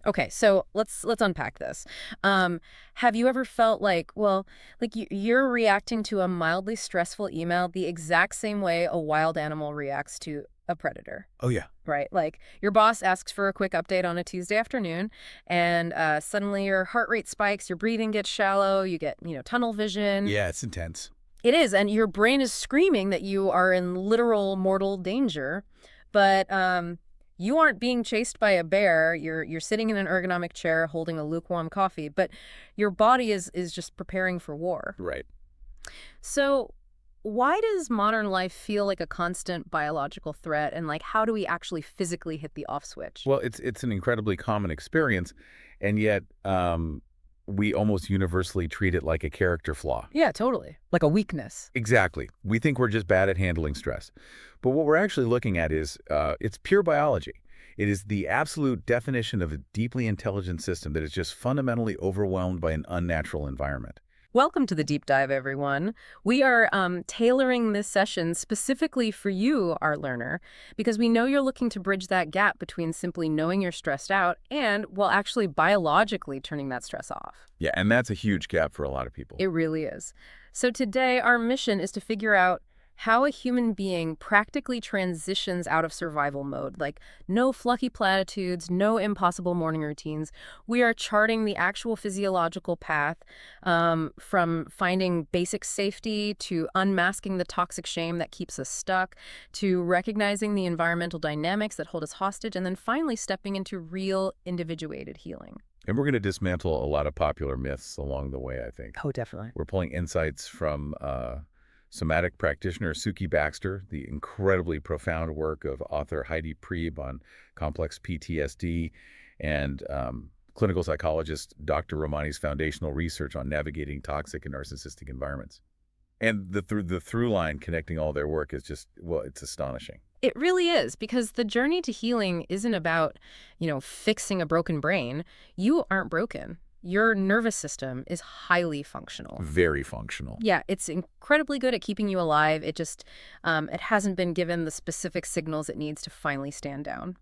Okay, so let's unpack this. Have you ever felt like, well, like you're reacting to a mildly stressful email the exact same way a wild animal reacts to a predator, Oh, yeah. right? Like your boss asks for a quick update on a Tuesday afternoon, and suddenly your heart rate spikes, your breathing gets shallow, you get, tunnel vision. Yeah, it's intense. It is, and your brain is screaming that you are in literal mortal danger, but you aren't being chased by a bear. You're sitting in an ergonomic chair holding a lukewarm coffee, but your body is just preparing for war. Right. So why does modern life feel like a constant biological threat, and like how do we actually physically hit the off switch? Well, it's an incredibly common experience, and yet we almost universally treat it like a character flaw. Yeah, totally. Like a weakness. Exactly. We think we're just bad at handling stress. But what we're actually looking at is it's pure biology. It is the absolute definition of a deeply intelligent system that is just fundamentally overwhelmed by an unnatural environment. Welcome to the deep dive, everyone. We are tailoring this session specifically for you, our learner, because we know you're looking to bridge that gap between simply knowing you're stressed out and, well, actually biologically turning that stress off. Yeah, and that's a huge gap for a lot of people. It really is. So today, our mission is to figure out how a human being practically transitions out of survival mode. Like, no fluffy platitudes, no impossible morning routines. We are charting the actual physiological path from finding basic safety to unmasking the toxic shame that keeps us stuck to recognizing the environmental dynamics that hold us hostage, and then finally stepping into real individuated healing. And we're going to dismantle a lot of popular myths along the way, I think. Oh, definitely. We're pulling insights from Somatic practitioner Suki Baxter, the incredibly profound work of author Heidi Priebe on complex PTSD, and clinical psychologist Dr. Romani's foundational research on navigating toxic and narcissistic environments. And the through line connecting all their work is just, well, it's astonishing. It really is, because the journey to healing isn't about, fixing a broken brain. You aren't broken. Your nervous system is highly functional. Very functional. Yeah, it's incredibly good at keeping you alive. It just, it hasn't been given the specific signals it needs to finally stand down.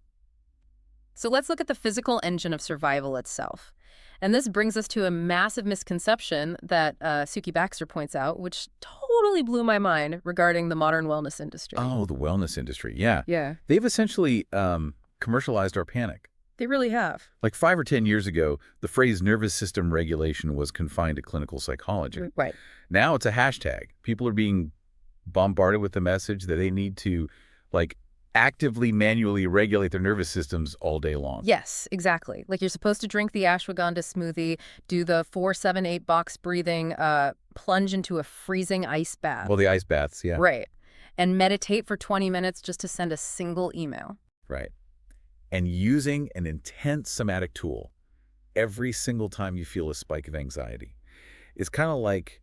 So let's look at the physical engine of survival itself. And this brings us to a massive misconception that Suki Baxter points out, which totally blew my mind regarding the modern wellness industry. Oh, the wellness industry. Yeah. Yeah, They've essentially commercialized our panic. they really have. Like 5 or 10 years ago, the phrase nervous system regulation was confined to clinical psychology. Right. Now it's a hashtag. People are being bombarded with the message that they need to, like, actively, manually regulate their nervous systems all day long. Yes, exactly. Like you're supposed to drink the ashwagandha smoothie, do the 4-7-8 box breathing, plunge into a freezing ice bath. Well, the ice baths, yeah. Right. And meditate for 20 minutes just to send a single email. Right. And using an intense somatic tool every single time you feel a spike of anxiety. It's kind of like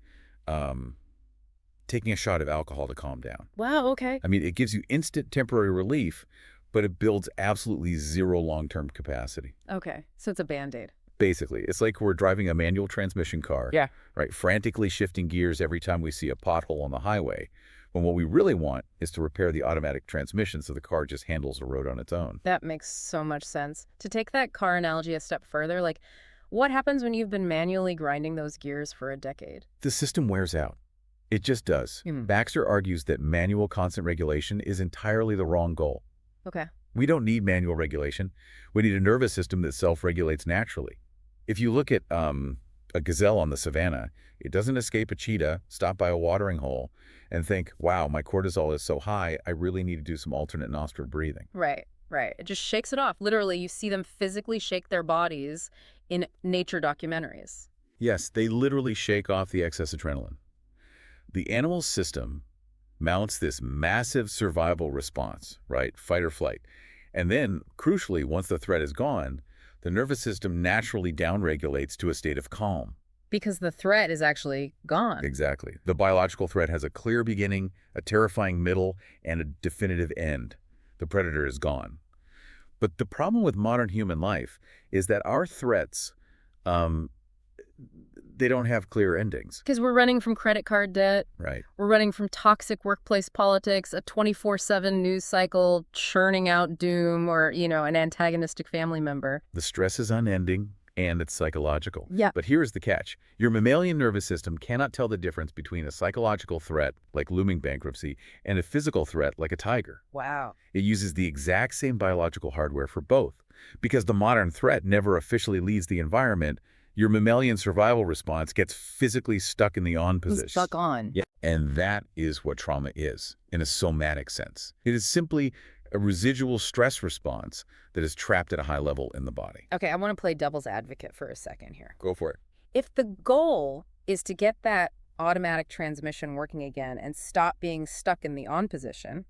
taking a shot of alcohol to calm down. Wow, okay. I mean, it gives you instant temporary relief, but it builds absolutely zero long-term capacity. Okay, so it's a Band-Aid. Basically, it's like we're driving a manual transmission car, Yeah. right? Frantically shifting gears every time we see a pothole on the highway, when what we really want is to repair the automatic transmission so the car just handles the road on its own. That makes so much sense. To take that car analogy a step further, like, what happens when you've been manually grinding those gears for a decade? The system wears out. It just does. Baxter argues that manual constant regulation is entirely the wrong goal. Okay. We don't need manual regulation. We need a nervous system that self-regulates naturally. If you look at a gazelle on the savannah, it doesn't escape a cheetah, stop by a watering hole, and think, wow, my cortisol is so high, I really need to do some alternate nostril breathing. Right. It just shakes it off. Literally, you see them physically shake their bodies in nature documentaries. Yes, they literally shake off the excess adrenaline. The animal system mounts this massive survival response, right? Fight or flight. And then, crucially, once the threat is gone, the nervous system naturally downregulates to a state of calm. Because the threat is actually gone. Exactly. The biological threat has a clear beginning, a terrifying middle, and a definitive end. The predator is gone. But the problem with modern human life is that our threats, they don't have clear endings. Because we're running from credit card debt. Right. We're running from toxic workplace politics, a 24/7 news cycle churning out doom, or, an antagonistic family member. The stress is unending, and it's psychological. Yeah. But here's the catch. Your mammalian nervous system cannot tell the difference between a psychological threat, like looming bankruptcy, and a physical threat, like a tiger. Wow. It uses the exact same biological hardware for both. Because the modern threat never officially leaves the environment, your mammalian survival response gets physically stuck in the on position. Stuck on. Yeah. And that is what trauma is, in a somatic sense. It is simply a residual stress response that is trapped at a high level in the body. Okay, I want to play devil's advocate for a second here. Go for it. If the goal is to get that automatic transmission working again and stop being stuck in the on position,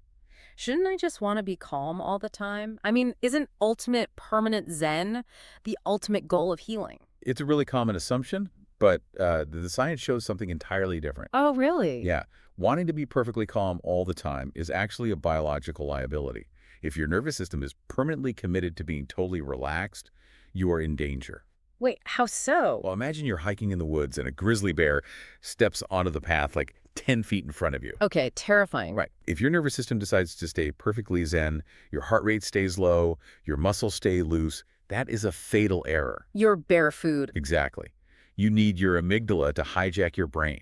shouldn't I just want to be calm all the time? I mean, isn't ultimate permanent Zen the ultimate goal of healing? It's a really common assumption, but the science shows something entirely different. Oh, really? Yeah. Wanting to be perfectly calm all the time is actually a biological liability. If your nervous system is permanently committed to being totally relaxed, you are in danger. Wait, how so? Well, imagine you're hiking in the woods and a grizzly bear steps onto the path like 10 feet in front of you. Okay, terrifying. Right. If your nervous system decides to stay perfectly zen, your heart rate stays low, your muscles stay loose, that is a fatal error. You're bear food. Exactly. You need your amygdala to hijack your brain.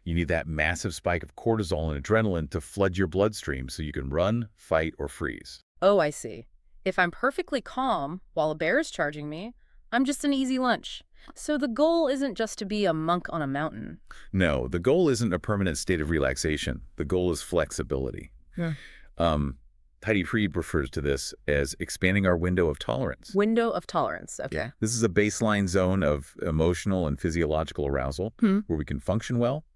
You need that massive spike of cortisol and adrenaline to flood your bloodstream so you can run, fight, or freeze. Oh, I see. If I'm perfectly calm while a bear is charging me, I'm just an easy lunch. So the goal isn't just to be a monk on a mountain. No, the goal isn't a permanent state of relaxation. The goal is flexibility. Yeah. Heidi Fried refers to this as expanding our window of tolerance. Window of tolerance. Okay. Yeah. This is a baseline zone of emotional and physiological arousal where we can function well,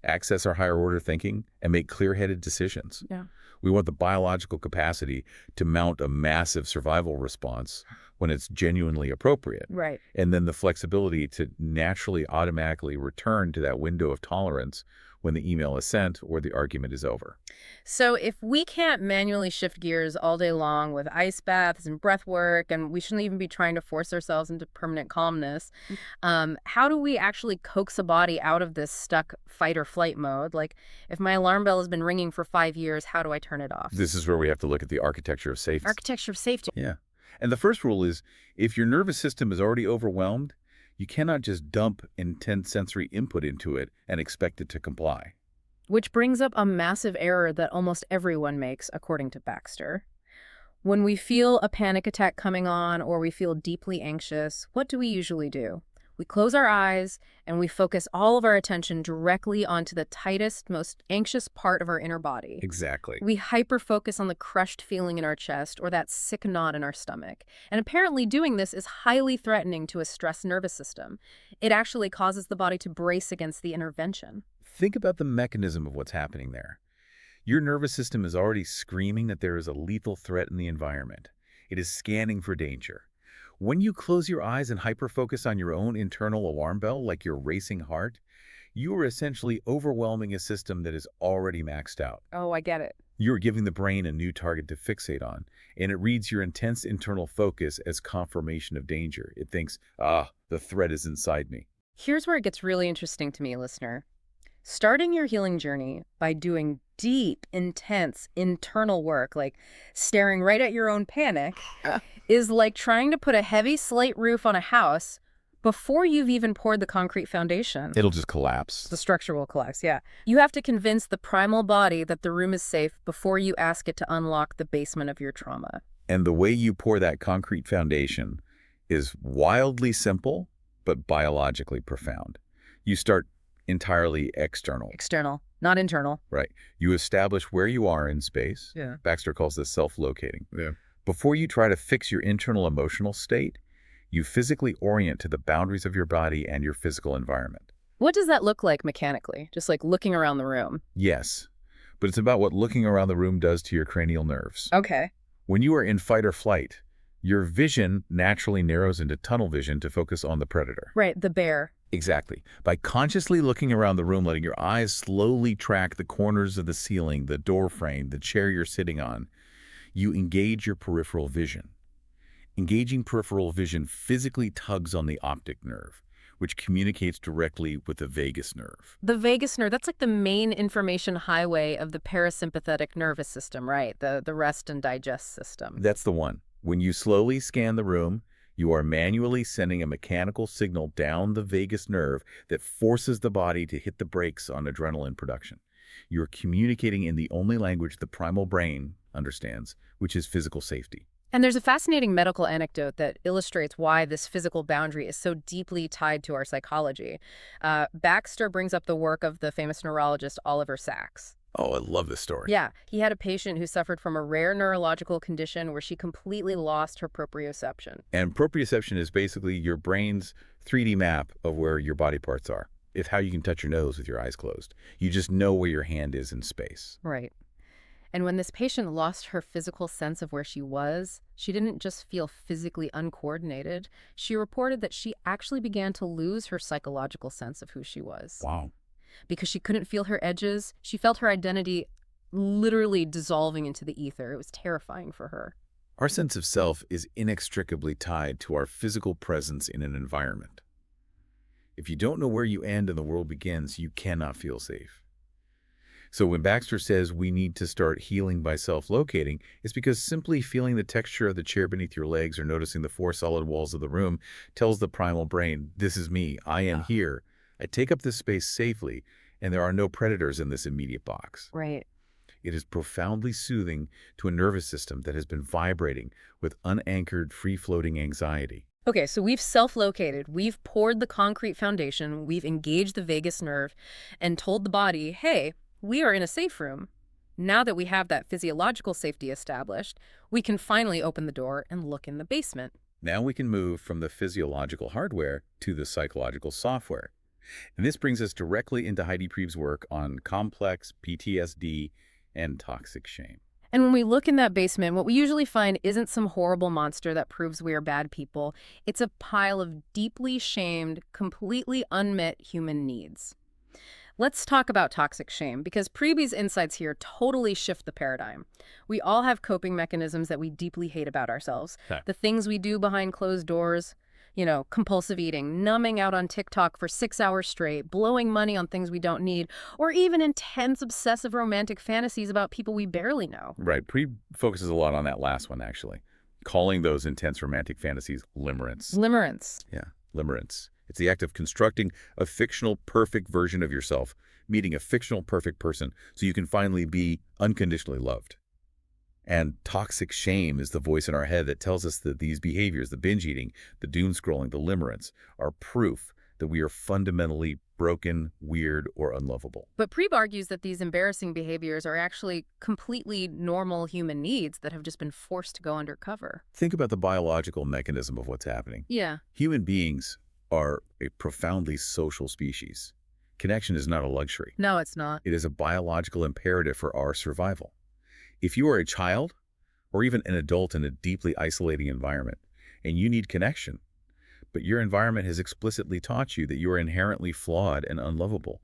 access our higher order thinking, and make clear-headed decisions. Yeah. We want the biological capacity to mount a massive survival response when it's genuinely appropriate. Right. And then the flexibility to naturally automatically return to that window of tolerance when the email is sent or the argument is over. So if we can't manually shift gears all day long with ice baths and breath work, and we shouldn't even be trying to force ourselves into permanent calmness, how do we actually coax a body out of this stuck fight or flight mode? Like, if my alarm bell has been ringing for 5 years, how do I turn it off? This is where we have to look at the architecture of safety. Architecture of safety. Yeah. And the first rule is, if your nervous system is already overwhelmed, you cannot just dump intense sensory input into it and expect it to comply. Which brings up a massive error that almost everyone makes, according to Baxter. When we feel a panic attack coming on or we feel deeply anxious, what do we usually do? We close our eyes and we focus all of our attention directly onto the tightest, most anxious part of our inner body. Exactly. We hyper-focus on the crushed feeling in our chest or that sick knot in our stomach. And apparently doing this is highly threatening to a stressed nervous system. It actually causes the body to brace against the intervention. Think about the mechanism of what's happening there. Your nervous system is already screaming that there is a lethal threat in the environment. It is scanning for danger. When you close your eyes and hyper-focus on your own internal alarm bell, like your racing heart, you are essentially overwhelming a system that is already maxed out. Oh, I get it. You're giving the brain a new target to fixate on, and it reads your intense internal focus as confirmation of danger. It thinks, the threat is inside me. Here's where it gets really interesting to me, listener. Starting your healing journey by doing deep, intense internal work, like staring right at your own panic, is like trying to put a heavy slate roof on a house before you've even poured the concrete foundation. It'll just collapse. The structure will collapse, yeah. You have to convince the primal body that the room is safe before you ask it to unlock the basement of your trauma. And the way you pour that concrete foundation is wildly simple, but biologically profound. You start entirely external. External, not internal. Right. You establish where you are in space. Yeah. Baxter calls this self-locating. Yeah. Before you try to fix your internal emotional state, you physically orient to the boundaries of your body and your physical environment. What does that look like mechanically? Just like looking around the room? Yes, but it's about what looking around the room does to your cranial nerves. Okay. When you are in fight or flight, your vision naturally narrows into tunnel vision to focus on the predator. Right, the bear. Exactly. By consciously looking around the room, letting your eyes slowly track the corners of the ceiling, the door frame, the chair you're sitting on, you engage your peripheral vision. Engaging peripheral vision physically tugs on the optic nerve, which communicates directly with the vagus nerve. The vagus nerve, that's like the main information highway of the parasympathetic nervous system, right? The rest and digest system. That's the one. When you slowly scan the room, you are manually sending a mechanical signal down the vagus nerve that forces the body to hit the brakes on adrenaline production. You're communicating in the only language the primal brain understands, which is physical safety. And there's a fascinating medical anecdote that illustrates why this physical boundary is so deeply tied to our psychology. Baxter brings up the work of the famous neurologist Oliver Sacks. Oh, I love this story. Yeah, he had a patient who suffered from a rare neurological condition where she completely lost her proprioception. And proprioception is basically your brain's 3D map of where your body parts are. It's how you can touch your nose with your eyes closed. You just know where your hand is in space. Right. And when this patient lost her physical sense of where she was, she didn't just feel physically uncoordinated. She reported that she actually began to lose her psychological sense of who she was. Wow. Because she couldn't feel her edges, she felt her identity literally dissolving into the ether. It was terrifying for her. Our sense of self is inextricably tied to our physical presence in an environment. If you don't know where you end and the world begins, you cannot feel safe. So when Baxter says we need to start healing by self-locating, it's because simply feeling the texture of the chair beneath your legs or noticing the four solid walls of the room tells the primal brain, this is me, I am here. I take up this space safely, and there are no predators in this immediate box. Right. It is profoundly soothing to a nervous system that has been vibrating with unanchored, free-floating anxiety. Okay, so we've self-located, we've poured the concrete foundation, we've engaged the vagus nerve, and told the body, hey, we are in a safe room. Now that we have that physiological safety established, we can finally open the door and look in the basement. Now we can move from the physiological hardware to the psychological software. And this brings us directly into Heidi Prieb's work on complex PTSD and toxic shame. And when we look in that basement, what we usually find isn't some horrible monster that proves we are bad people. It's a pile of deeply shamed, completely unmet human needs. Let's talk about toxic shame, because Prieb's insights here totally shift the paradigm. We all have coping mechanisms that we deeply hate about ourselves. Okay. The things we do behind closed doors, compulsive eating, numbing out on TikTok for 6 hours straight, blowing money on things we don't need, or even intense obsessive romantic fantasies about people we barely know. Right. Prieb focuses a lot on that last one, actually, calling those intense romantic fantasies limerence. Limerence. Yeah, limerence. It's the act of constructing a fictional perfect version of yourself, meeting a fictional perfect person so you can finally be unconditionally loved. And toxic shame is the voice in our head that tells us that these behaviors, the binge eating, the doom scrolling, the limerence, are proof that we are fundamentally broken, weird, or unlovable. But Prieb argues that these embarrassing behaviors are actually completely normal human needs that have just been forced to go undercover. Think about the biological mechanism of what's happening. Yeah. Human beings are a profoundly social species. Connection is not a luxury. No, it's not. It is a biological imperative for our survival. If you are a child or even an adult in a deeply isolating environment and you need connection, but your environment has explicitly taught you that you are inherently flawed and unlovable,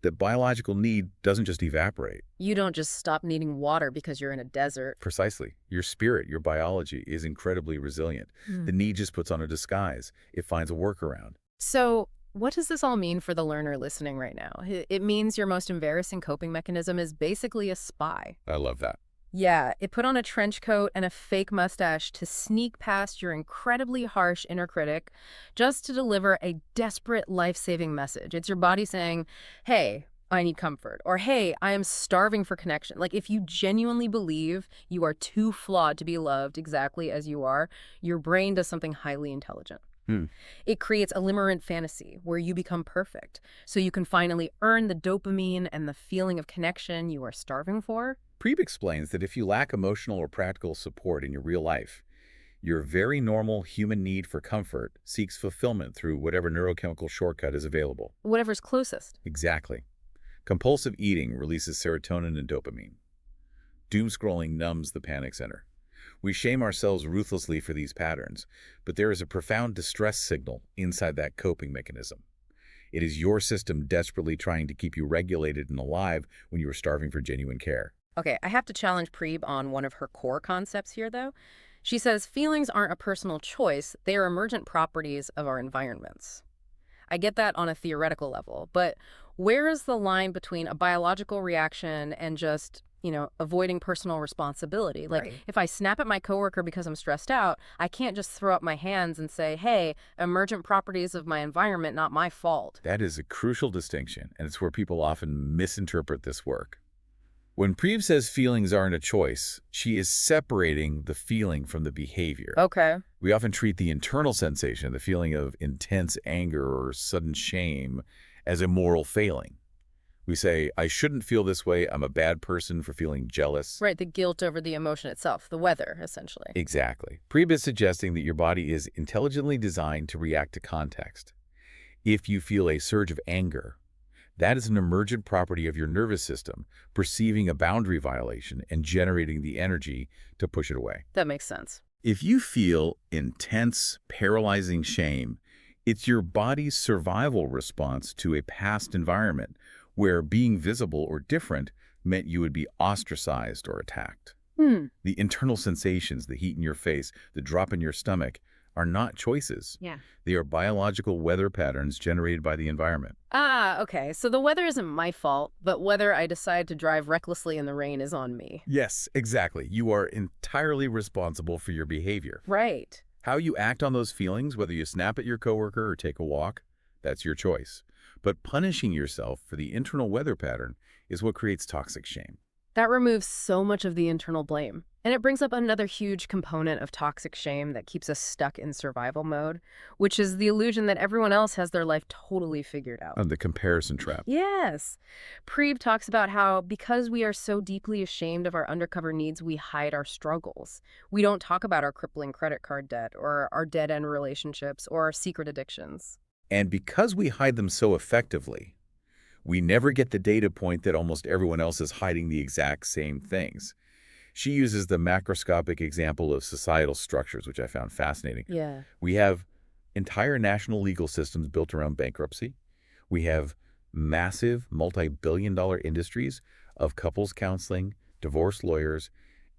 that biological need doesn't just evaporate. You don't just stop needing water because you're in a desert. Precisely. Your spirit, your biology is incredibly resilient. The need just puts on a disguise. It finds a workaround. So what does this all mean for the learner listening right now? It means your most embarrassing coping mechanism is basically a spy. I love that. Yeah, it put on a trench coat and a fake mustache to sneak past your incredibly harsh inner critic just to deliver a desperate life-saving message. It's your body saying, hey, I need comfort, or hey, I am starving for connection. Like, if you genuinely believe you are too flawed to be loved exactly as you are, your brain does something highly intelligent. It creates a limerent fantasy where you become perfect, so you can finally earn the dopamine and the feeling of connection you are starving for. Prieb explains that if you lack emotional or practical support in your real life, your very normal human need for comfort seeks fulfillment through whatever neurochemical shortcut is available. Whatever's closest. Exactly. Compulsive eating releases serotonin and dopamine. Doom scrolling numbs the panic center. We shame ourselves ruthlessly for these patterns, but there is a profound distress signal inside that coping mechanism. It is your system desperately trying to keep you regulated and alive when you are starving for genuine care. Okay, I have to challenge Prieb on one of her core concepts here, though. She says feelings aren't a personal choice, they are emergent properties of our environments. I get that on a theoretical level, but where is the line between a biological reaction and just, avoiding personal responsibility? Like, Right. if I snap at my coworker because I'm stressed out, I can't just throw up my hands and say, hey, emergent properties of my environment, not my fault. That is a crucial distinction, and it's where people often misinterpret this work. When Preve says feelings aren't a choice, she is separating the feeling from the behavior. Okay. We often treat the internal sensation, the feeling of intense anger or sudden shame, as a moral failing. We say, I shouldn't feel this way, I'm a bad person for feeling jealous. Right, the guilt over the emotion itself, the weather, essentially. Exactly. Preve is suggesting that your body is intelligently designed to react to context. If you feel a surge of anger, that is an emergent property of your nervous system, perceiving a boundary violation and generating the energy to push it away. That makes sense. If you feel intense, paralyzing shame, it's your body's survival response to a past environment where being visible or different meant you would be ostracized or attacked. Hmm. The internal sensations, the heat in your face, the drop in your stomach, are not choices. Yeah. They are biological weather patterns generated by the environment. Ah, okay. So the weather isn't my fault, but whether I decide to drive recklessly in the rain is on me. Yes, exactly. You are entirely responsible for your behavior. Right. How you act on those feelings, whether you snap at your coworker or take a walk, that's your choice. But punishing yourself for the internal weather pattern is what creates toxic shame. That removes so much of the internal blame. And it brings up another huge component of toxic shame that keeps us stuck in survival mode, which is the illusion that everyone else has their life totally figured out. The comparison trap. Yes. Preve talks about how because we are so deeply ashamed of our undercover needs, we hide our struggles. We don't talk about our crippling credit card debt or our dead-end relationships or our secret addictions. And because we hide them so effectively, we never get the data point that almost everyone else is hiding the exact same things. She uses the macroscopic example of societal structures, which I found fascinating. Yeah. We have entire national legal systems built around bankruptcy. We have massive multi-billion-dollar industries of couples counseling, divorce lawyers,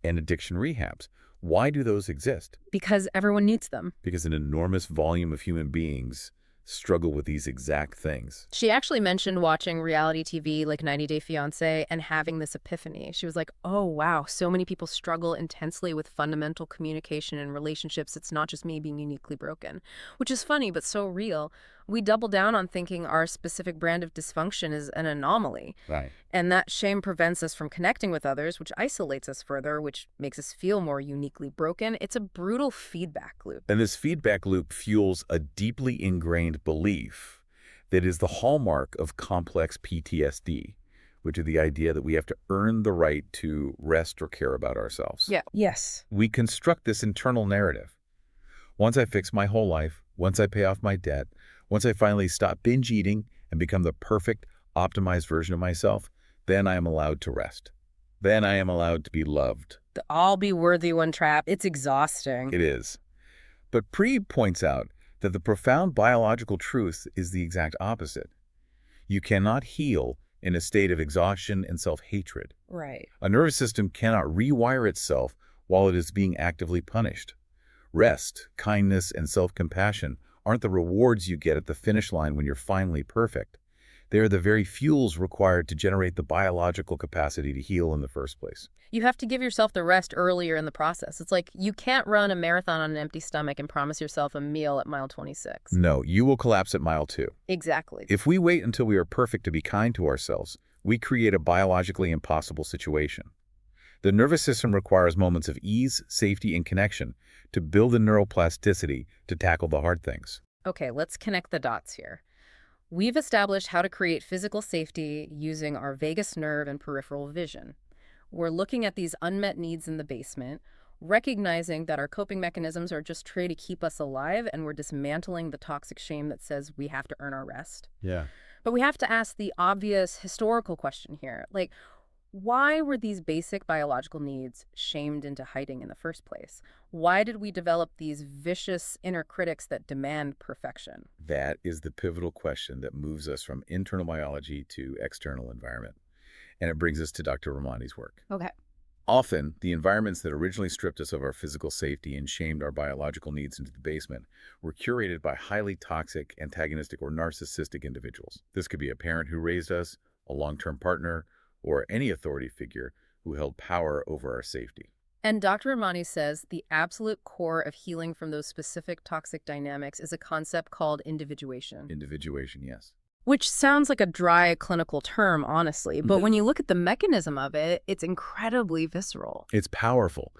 and addiction rehabs. Why do those exist? Because everyone needs them. Because an enormous volume of human beings struggle with these exact things. She actually mentioned watching reality TV like 90 Day Fiancé and having this epiphany. She was like, oh, wow, so many people struggle intensely with fundamental communication and relationships. It's not just me being uniquely broken, which is funny, but so real. We double down on thinking our specific brand of dysfunction is an anomaly. Right. And that shame prevents us from connecting with others, which isolates us further, which makes us feel more uniquely broken. It's a brutal feedback loop. And this feedback loop fuels a deeply ingrained belief that is the hallmark of complex PTSD, which is the idea that we have to earn the right to rest or care about ourselves. Yeah. Yes. We construct this internal narrative. Once I fix my whole life, once I pay off my debt, once I finally stop binge eating and become the perfect, optimized version of myself, then I am allowed to rest. Then I am allowed to be loved. The I'll be worthy one trap. It's exhausting. It is. But Pree points out that the profound biological truth is the exact opposite. You cannot heal in a state of exhaustion and self-hatred. Right. A nervous system cannot rewire itself while it is being actively punished. Rest, kindness, and self-compassion aren't the rewards you get at the finish line when you're finally perfect. They are the very fuels required to generate the biological capacity to heal in the first place. You have to give yourself the rest earlier in the process. It's like you can't run a marathon on an empty stomach and promise yourself a meal at mile 26. No, you will collapse at mile 2. Exactly. If we wait until we are perfect to be kind to ourselves, we create a biologically impossible situation. The nervous system requires moments of ease, safety, and connection to build the neuroplasticity to tackle the hard things. Okay, let's connect the dots here. We've established how to create physical safety using our vagus nerve and peripheral vision. We're looking at these unmet needs in the basement, recognizing that our coping mechanisms are just trying to keep us alive, and we're dismantling the toxic shame that says we have to earn our rest. Yeah. But we have to ask the obvious historical question here. Like, why were these basic biological needs shamed into hiding in the first place? Why did we develop these vicious inner critics that demand perfection? That is the pivotal question that moves us from internal biology to external environment. And it brings us to Dr. Ramani's work. Okay. Often, the environments that originally stripped us of our physical safety and shamed our biological needs into the basement were curated by highly toxic, antagonistic, or narcissistic individuals. This could be a parent who raised us, a long-term partner, or any authority figure who held power over our safety. And Dr. Ramani says the absolute core of healing from those specific toxic dynamics is a concept called individuation. Individuation, yes. Which sounds like a dry clinical term, honestly, but when you look at the mechanism of it, it's incredibly visceral. It's powerful.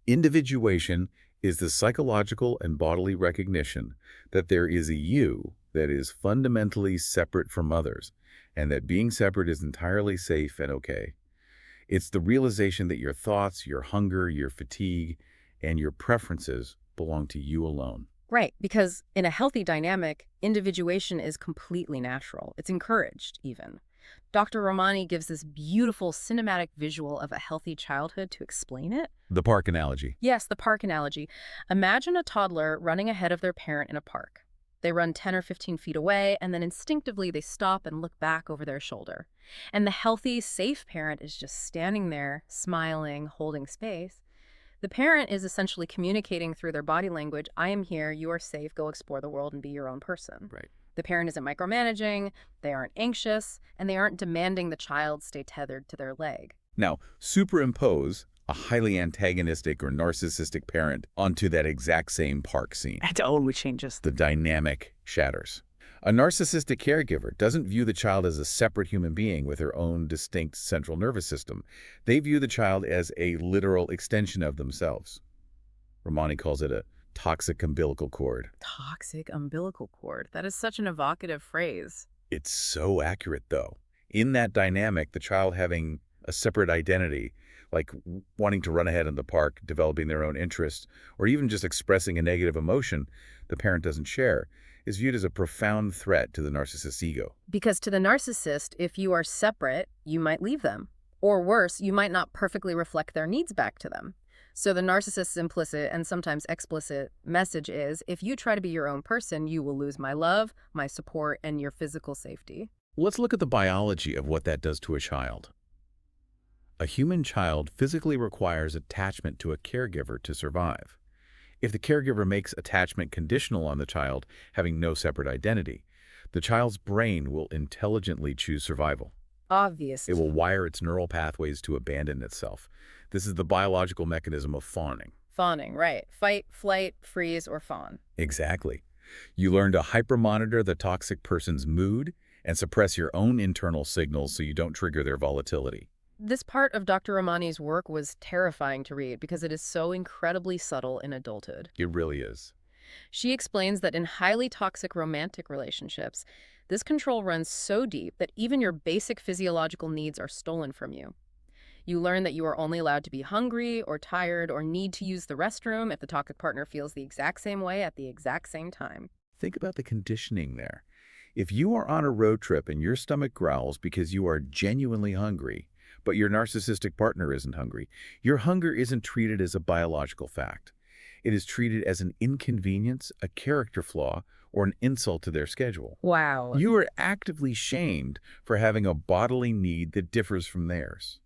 Individuation is the psychological and bodily recognition that there is a you that is fundamentally separate from others, and that being separate is entirely safe and okay. It's the realization that your thoughts, your hunger, your fatigue, and your preferences belong to you alone. Right, because in a healthy dynamic, individuation is completely natural. It's encouraged, even. Dr. Ramani gives this beautiful cinematic visual of a healthy childhood to explain it. The park analogy. Yes, the park analogy. Imagine a toddler running ahead of their parent in a park. They run 10 or 15 feet away, and then instinctively they stop and look back over their shoulder. And the healthy, safe parent is just standing there, smiling, holding space. The parent is essentially communicating through their body language, I am here, you are safe, go explore the world and be your own person. Right. The parent isn't micromanaging, they aren't anxious, and they aren't demanding the child stay tethered to their leg. Now, superimpose a highly antagonistic or narcissistic parent onto that exact same park scene. It always changes. The dynamic shatters. A narcissistic caregiver doesn't view the child as a separate human being with their own distinct central nervous system. They view the child as a literal extension of themselves. Ramani calls it a toxic umbilical cord. Toxic umbilical cord. That is such an evocative phrase. It's so accurate, though. In that dynamic, the child having a separate identity, like wanting to run ahead in the park, developing their own interests, or even just expressing a negative emotion the parent doesn't share, is viewed as a profound threat to the narcissist's ego. Because to the narcissist, if you are separate, you might leave them. Or worse, you might not perfectly reflect their needs back to them. So the narcissist's implicit and sometimes explicit message is, if you try to be your own person, you will lose my love, my support, and your physical safety. Let's look at the biology of what that does to a child. A human child physically requires attachment to a caregiver to survive. If the caregiver makes attachment conditional on the child having no separate identity, the child's brain will intelligently choose survival. Obvious. It will wire its neural pathways to abandon itself. This is the biological mechanism of fawning. Fawning, right. Fight, flight, freeze, or fawn. Exactly. You learn to hypermonitor the toxic person's mood and suppress your own internal signals so you don't trigger their volatility. This part of Dr. Ramani's work was terrifying to read because it is so incredibly subtle in adulthood. It really is. She explains that in highly toxic romantic relationships, this control runs so deep that even your basic physiological needs are stolen from you. You learn that you are only allowed to be hungry or tired or need to use the restroom if the toxic partner feels the exact same way at the exact same time. Think about the conditioning there. If you are on a road trip and your stomach growls because you are genuinely hungry, but your narcissistic partner isn't hungry, your hunger isn't treated as a biological fact. It is treated as an inconvenience, a character flaw, or an insult to their schedule. Wow. You are actively shamed for having a bodily need that differs from theirs.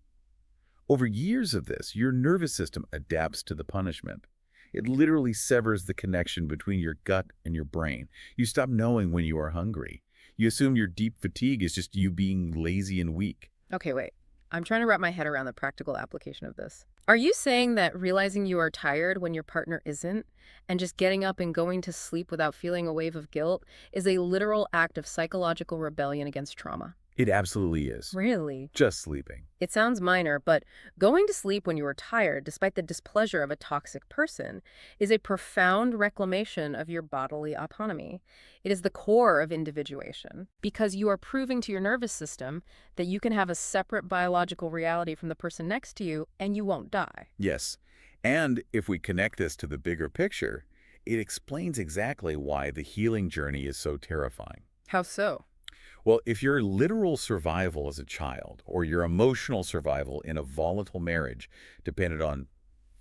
Over years of this, your nervous system adapts to the punishment. It literally severs the connection between your gut and your brain. You stop knowing when you are hungry. You assume your deep fatigue is just you being lazy and weak. Okay, wait. I'm trying to wrap my head around the practical application of this. Are you saying that realizing you are tired when your partner isn't, and just getting up and going to sleep without feeling a wave of guilt, is a literal act of psychological rebellion against trauma? It absolutely is. Really? Just sleeping. It sounds minor, but going to sleep when you are tired, despite the displeasure of a toxic person, is a profound reclamation of your bodily autonomy. It is the core of individuation, because you are proving to your nervous system that you can have a separate biological reality from the person next to you, and you won't die. Yes. And if we connect this to the bigger picture, it explains exactly why the healing journey is so terrifying. How so? Well, if your literal survival as a child or your emotional survival in a volatile marriage depended on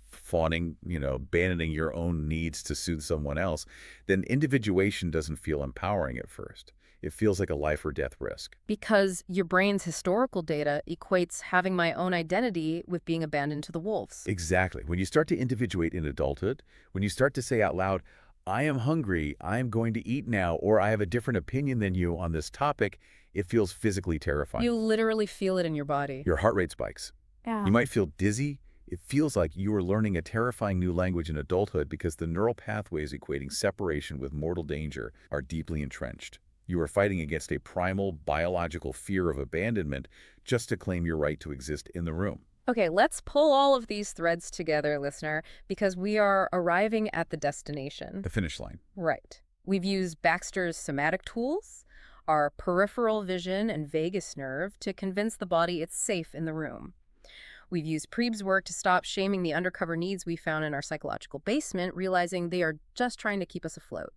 fawning, abandoning your own needs to soothe someone else, then individuation doesn't feel empowering at first. it feels like a life or death risk. Because your brain's historical data equates having my own identity with being abandoned to the wolves. Exactly. When you start to individuate in adulthood, when you start to say out loud, I am hungry, I am going to eat now, or I have a different opinion than you on this topic, it feels physically terrifying. You literally feel it in your body. Your heart rate spikes. Yeah. You might feel dizzy. It feels like you are learning a terrifying new language in adulthood because the neural pathways equating separation with mortal danger are deeply entrenched. You are fighting against a primal biological fear of abandonment just to claim your right to exist in the room. Okay, let's pull all of these threads together, listener, because we are arriving at the destination. The finish line. Right. We've used Baxter's somatic tools, our peripheral vision and vagus nerve to convince the body it's safe in the room. We've used Preeb's work to stop shaming the undercover needs we found in our psychological basement, realizing they are just trying to keep us afloat.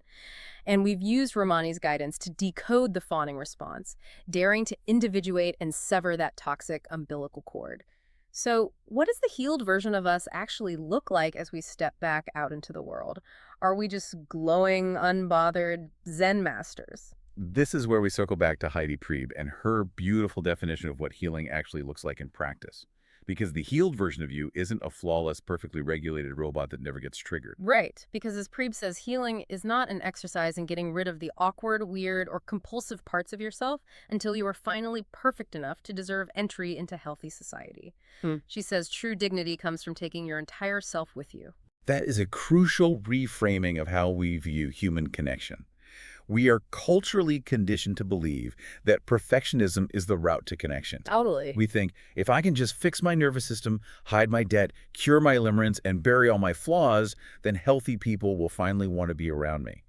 And we've used Romani's guidance to decode the fawning response, daring to individuate and sever that toxic umbilical cord. So what does the healed version of us actually look like as we step back out into the world? Are we just glowing, unbothered Zen masters? This is where we circle back to Heidi Priebe and her beautiful definition of what healing actually looks like in practice. Because the healed version of you isn't a flawless, perfectly regulated robot that never gets triggered. Right, because as Priebe says, healing is not an exercise in getting rid of the awkward, weird, or compulsive parts of yourself until you are finally perfect enough to deserve entry into healthy society. She says true dignity comes from taking your entire self with you. That is a crucial reframing of how we view human connection. We are culturally conditioned to believe that perfectionism is the route to connection. Totally. We think, if I can just fix my nervous system, hide my debt, cure my limerence, and bury all my flaws, then healthy people will finally want to be around me.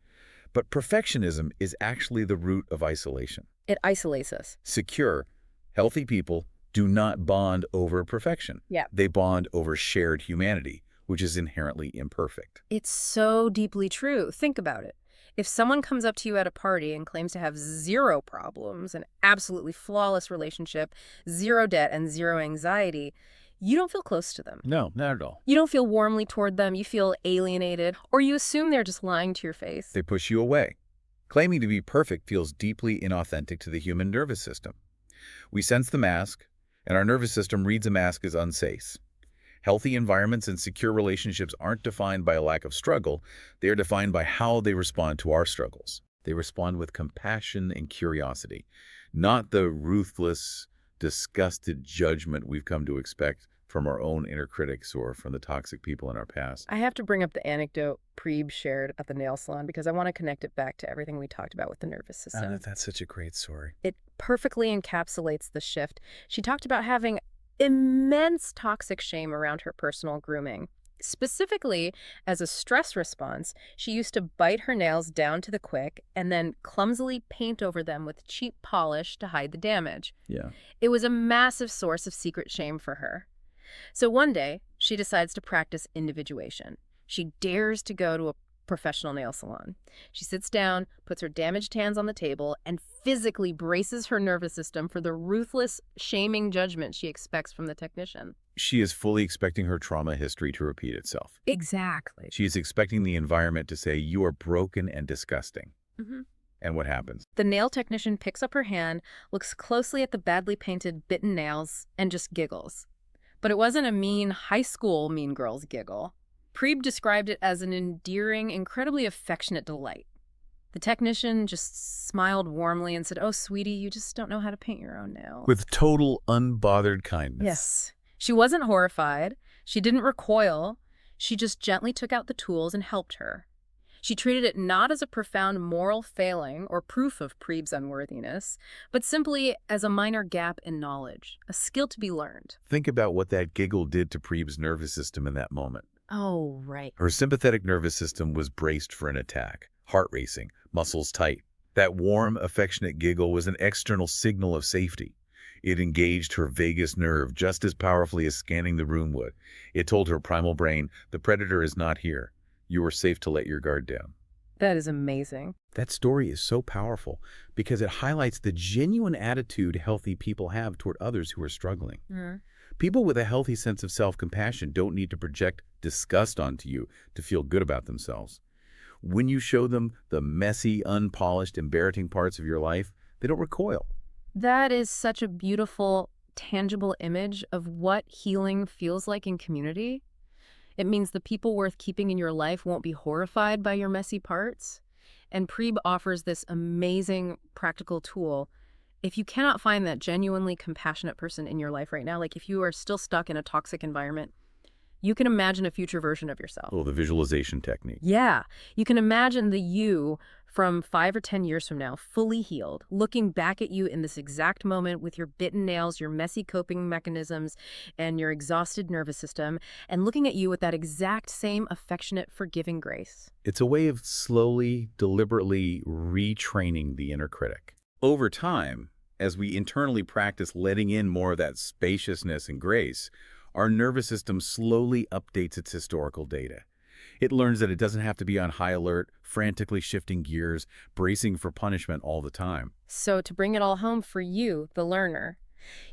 But perfectionism is actually the root of isolation. It isolates us. Secure, healthy people do not bond over perfection. Yeah. They bond over shared humanity, which is inherently imperfect. It's so deeply true. Think about it. If someone comes up to you at a party and claims to have zero problems, an absolutely flawless relationship, zero debt, and zero anxiety, you don't feel close to them. No, not at all. You don't feel warmly toward them. You feel alienated, or you assume they're just lying to your face. They push you away. Claiming to be perfect feels deeply inauthentic to the human nervous system. We sense the mask, and our nervous system reads a mask as unsafe. Healthy environments and secure relationships aren't defined by a lack of struggle. They are defined by how they respond to our struggles. They respond with compassion and curiosity, not the ruthless, disgusted judgment we've come to expect from our own inner critics or from the toxic people in our past. I have to bring up the anecdote Priebe shared at the nail salon because I want to connect it back to everything we talked about with the nervous system. That's such a great story. It perfectly encapsulates the shift. She talked about having immense toxic shame around her personal grooming. Specifically, as a stress response, she used to bite her nails down to the quick and then clumsily paint over them with cheap polish to hide the damage. Yeah. It was a massive source of secret shame for her. So one day, she decides to practice individuation. She dares to go to a professional nail salon. She sits down, puts her damaged hands on the table, and physically braces her nervous system for the ruthless, shaming judgment she expects from the technician. She is fully expecting her trauma history to repeat itself. Exactly. She is expecting the environment to say, you are broken and disgusting. And what happens? The nail technician picks up her hand, looks closely at the badly painted, bitten nails, and just giggles. But it wasn't a mean high school mean girls giggle. Priebe described it as an endearing, incredibly affectionate delight. The technician just smiled warmly and said, "Oh, sweetie, you just don't know how to paint your own nails." With total unbothered kindness. Yes. She wasn't horrified. She didn't recoil. She just gently took out the tools and helped her. She treated it not as a profound moral failing or proof of Priebe's unworthiness, but simply as a minor gap in knowledge, a skill to be learned. Think about what that giggle did to Priebe's nervous system in that moment. Oh, right. Her sympathetic nervous system was braced for an attack, heart racing, muscles tight. That warm, affectionate giggle was an external signal of safety. It engaged her vagus nerve just as powerfully as scanning the room would. It told her primal brain, the predator is not here. You are safe to let your guard down. That is amazing. That story is so powerful because it highlights the genuine attitude healthy people have toward others who are struggling. People with a healthy sense of self-compassion don't need to project disgust onto you to feel good about themselves. When you show them the messy, unpolished, embarrassing parts of your life, they don't recoil. That is such a beautiful, tangible image of what healing feels like in community. It means the people worth keeping in your life won't be horrified by your messy parts. And Preeb offers this amazing practical tool. If you cannot find that genuinely compassionate person in your life right now, like if you are still stuck in a toxic environment, you can imagine a future version of yourself. Oh, the visualization technique. Yeah, you can imagine the you from 5 or 10 years from now, fully healed, looking back at you in this exact moment with your bitten nails, your messy coping mechanisms, and your exhausted nervous system, and looking at you with that exact same affectionate, forgiving grace. It's a way of slowly, deliberately retraining the inner critic. Over time, as we internally practice letting in more of that spaciousness and grace, our nervous system slowly updates its historical data. It learns that it doesn't have to be on high alert, frantically shifting gears, bracing for punishment all the time. So to bring it all home for you, the learner,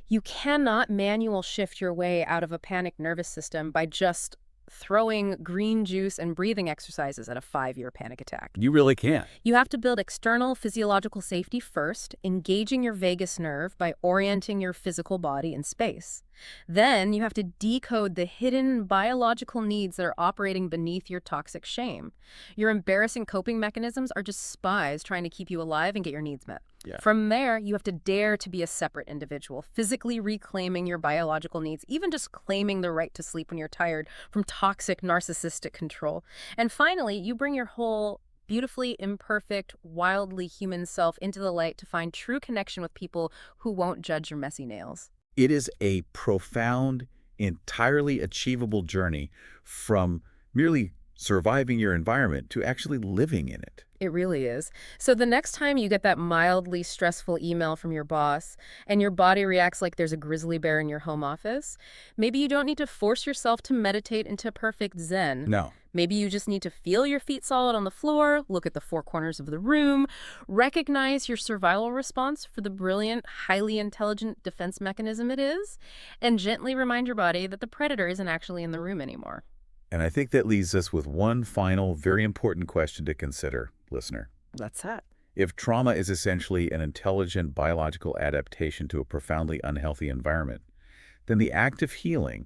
you cannot manual shift your way out of a panicked nervous system by just throwing green juice and breathing exercises at a 5-year panic attack. You really can't. You have to build external physiological safety first, engaging your vagus nerve by orienting your physical body in space. Then you have to decode the hidden biological needs that are operating beneath your toxic shame. Your embarrassing coping mechanisms are just spies trying to keep you alive and get your needs met. Yeah. From there, you have to dare to be a separate individual, physically reclaiming your biological needs, even just claiming the right to sleep when you're tired from toxic narcissistic control. And finally, you bring your whole beautifully imperfect, wildly human self into the light to find true connection with people who won't judge your messy nails. It is a profound, entirely achievable journey from merely surviving your environment to actually living in it. It really is. So the next time you get that mildly stressful email from your boss and your body reacts like there's a grizzly bear in your home office, maybe you don't need to force yourself to meditate into perfect zen. No. Maybe you just need to feel your feet solid on the floor, look at the four corners of the room, recognize your survival response for the brilliant, highly intelligent defense mechanism it is, and gently remind your body that the predator isn't actually in the room anymore. And I think that leaves us with one final, very important question to consider, listener. That's it. If trauma is essentially an intelligent biological adaptation to a profoundly unhealthy environment, then the act of healing,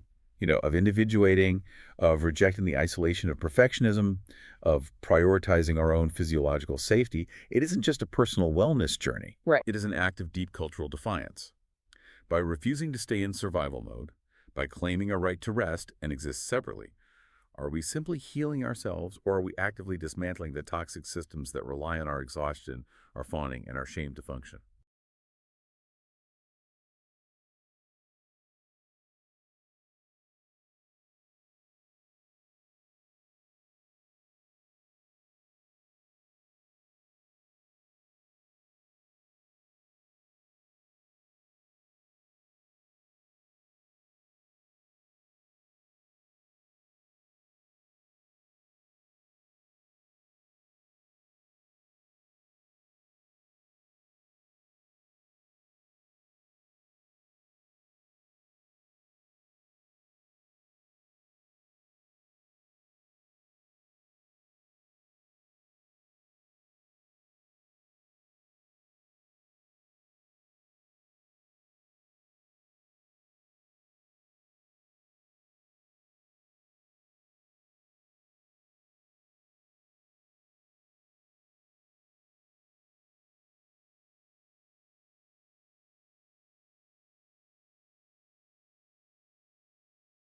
of individuating, of rejecting the isolation of perfectionism, of prioritizing our own physiological safety, it isn't just a personal wellness journey. Right. It is an act of deep cultural defiance. By refusing to stay in survival mode, by claiming a right to rest and exist separately, are we simply healing ourselves, or are we actively dismantling the toxic systems that rely on our exhaustion, our fawning, and our shame to function?